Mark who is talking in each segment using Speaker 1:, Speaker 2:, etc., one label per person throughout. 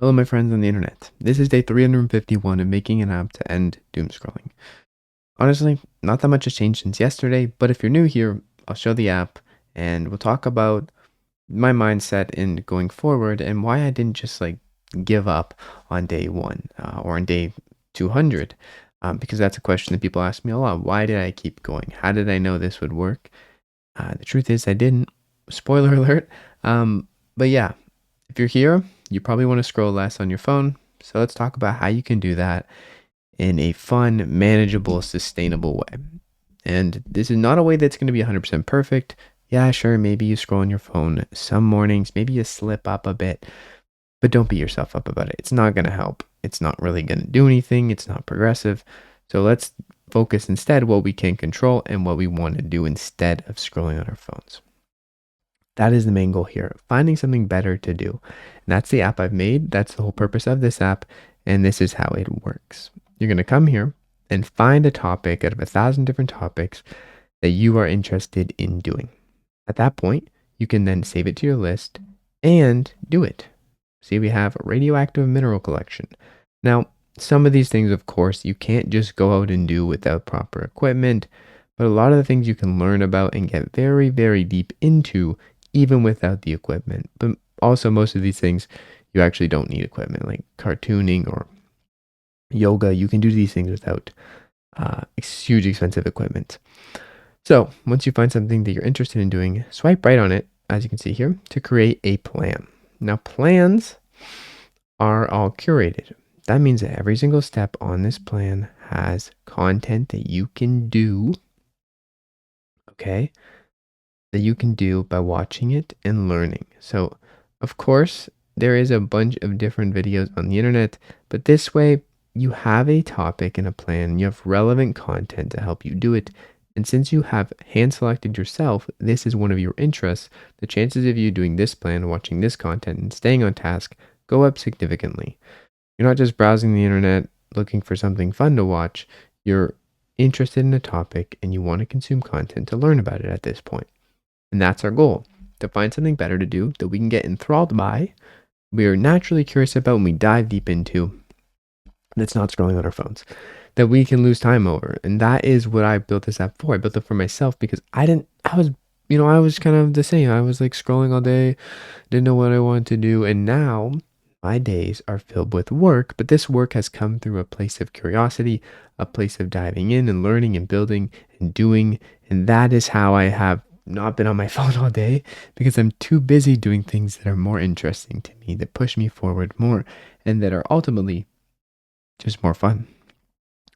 Speaker 1: Hello, my friends on the internet. This is day 351 of making an app to end doom scrolling. Honestly, not that much has changed since yesterday, but if you're new here, I'll show the app and we'll talk about my mindset in going forward and why I didn't just give up on day one or on day 200. Because that's a question that people ask me a lot. Why did I keep going? How did I know this would work? The truth is, I didn't. Spoiler alert. But yeah, if you're here, you probably want to scroll less on your phone. So let's talk about how you can do that in a fun, manageable, sustainable way. And this is not a way that's going to be 100% perfect. Yeah, sure, maybe you scroll on your phone some mornings, maybe you slip up a bit, but don't beat yourself up about it. It's not going to help. It's not really going to do anything. It's not progressive. So let's focus instead what we can control and what we want to do instead of scrolling on our phones. That is the main goal here, finding something better to do. And that's the app I've made. That's the whole purpose of this app. And this is how it works. You're going to come here and find a topic out of 1,000 different topics that you are interested in doing. At that point, you can then save it to your list and do it. See, we have radioactive mineral collection. Now, some of these things, of course, you can't just go out and do without proper equipment, but a lot of the things you can learn about and get very, very deep into even without the equipment. But also most of these things, you actually don't need equipment, like cartooning or yoga. You can do these things without huge expensive equipment. So once you find something that you're interested in doing, swipe right on it, as you can see here, to create a plan. Now plans are all curated. That means that every single step on this plan has content that you can do, okay, that you can do by watching it and learning. So, of course, there is a bunch of different videos on the internet, but this way you have a topic and a plan, you have relevant content to help you do it. And since you have hand selected yourself, this is one of your interests, the chances of you doing this plan, watching this content, and staying on task go up significantly. You're not just browsing the internet looking for something fun to watch, you're interested in a topic and you want to consume content to learn about it at this point. And that's our goal, to find something better to do that we can get enthralled by, we are naturally curious about, and we dive deep into, that's not scrolling on our phones, that we can lose time over. And that is what I built this app for. I built it for myself because I was kind of the same. I was like scrolling all day, didn't know what I wanted to do. And now my days are filled with work, but this work has come through a place of curiosity, a place of diving in and learning and building and doing. And that is how I have not been on my phone all day, because I'm too busy doing things that are more interesting to me, that push me forward more, and that are ultimately just more fun.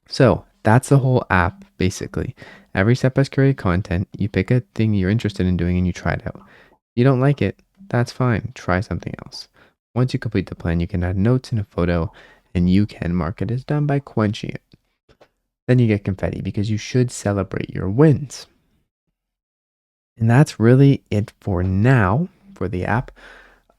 Speaker 1: So that's the whole app, basically. Every step has curated content. You pick a thing you're interested in doing and you try it out. If you don't like it, that's fine. Try something else. Once you complete the plan, you can add notes and a photo, and you can mark it as done by quenching it. Then you get confetti because you should celebrate your wins. And that's really it for now for the app.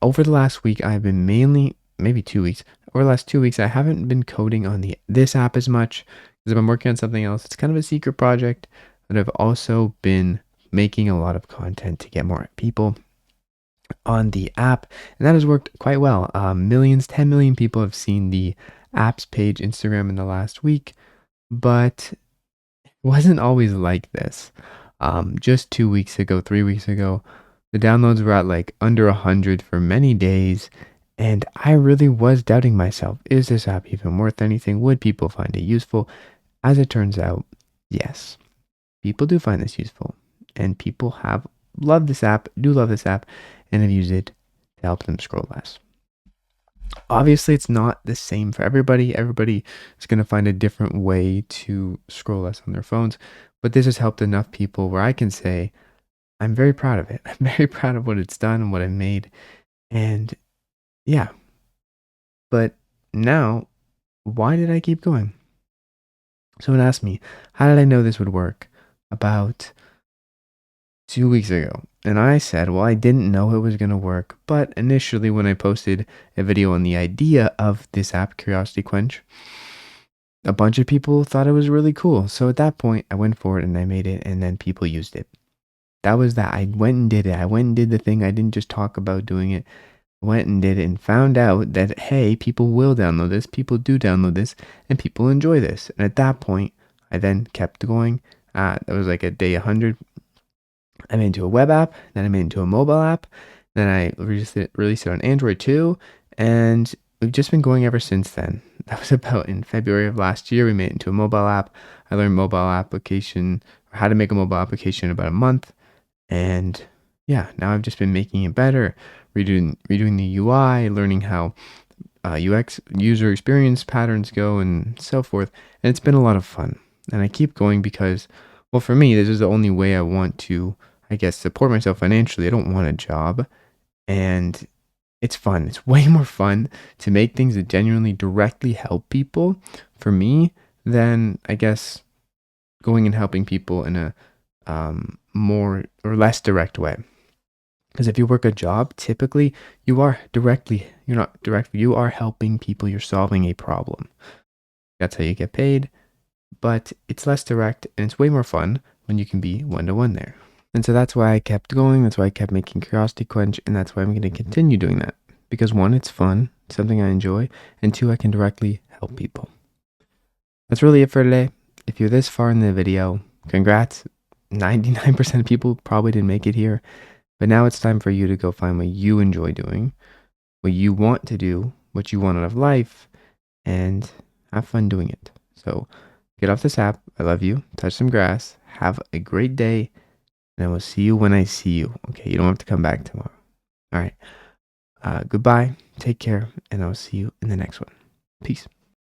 Speaker 1: Over the last week, I've been maybe 2 weeks, over the last 2 weeks, I haven't been coding on this app as much because I've been working on something else. It's kind of a secret project, but I've also been making a lot of content to get more people on the app, and that has worked quite well. 10 million people have seen the apps page Instagram in the last week, but it wasn't always like this. Just 2 weeks ago, 3 weeks ago, the downloads were at like under 100 for many days. And I really was doubting myself. Is this app even worth anything? Would people find it useful? As it turns out, yes, people do find this useful. And people have loved this app, do love this app, and have used it to help them scroll less. Obviously, it's not the same for everybody. Everybody is going to find a different way to scroll less on their phones. But this has helped enough people where I can say, I'm very proud of it. I'm very proud of what it's done and what I've made. And yeah. But now, why did I keep going? Someone asked me, how did I know this would work? About 2 weeks ago. And I said, well, I didn't know it was going to work. But initially, when I posted a video on the idea of this app, Curiosity Quench, a bunch of people thought it was really cool. So at that point, I went for it and I made it, and then people used it. That was that. I went and did it. I went and did the thing. I didn't just talk about doing it. went and did it and found out that, hey, people will download this, people do download this, and people enjoy this. And at that point, I then kept going. That was like at day 100. I made it into a web app, then I made it into a mobile app, then I released it on Android too, and we've just been going ever since then. That was about in February of last year. We made it into a mobile app. I learned mobile application, or how to make a mobile application in about a month, and yeah, now I've just been making it better, redoing the UI, learning how UX user experience patterns go and so forth. And it's been a lot of fun. And I keep going because, well, for me, this is the only way I want to, I guess, support myself financially. I don't want a job. And it's fun. It's way more fun to make things that genuinely directly help people for me than, I guess, going and helping people in a more or less direct way. Because if you work a job, typically you are helping people, you're solving a problem. That's how you get paid, but it's less direct and it's way more fun when you can be one-to-one there. And so that's why I kept going. That's why I kept making Curiosity Quench, and that's why I'm going to continue doing that. Because one, it's fun, something I enjoy, and two, I can directly help people. That's really it for today. If you're this far in the video, congrats. 99% of people probably didn't make it here. But now it's time for you to go find what you enjoy doing, what you want to do, what you want out of life, and have fun doing it. So get off this app. I love you. Touch some grass. Have a great day. And I will see you when I see you. Okay, you don't have to come back tomorrow. All right. Goodbye. Take care. And I'll see you in the next one. Peace.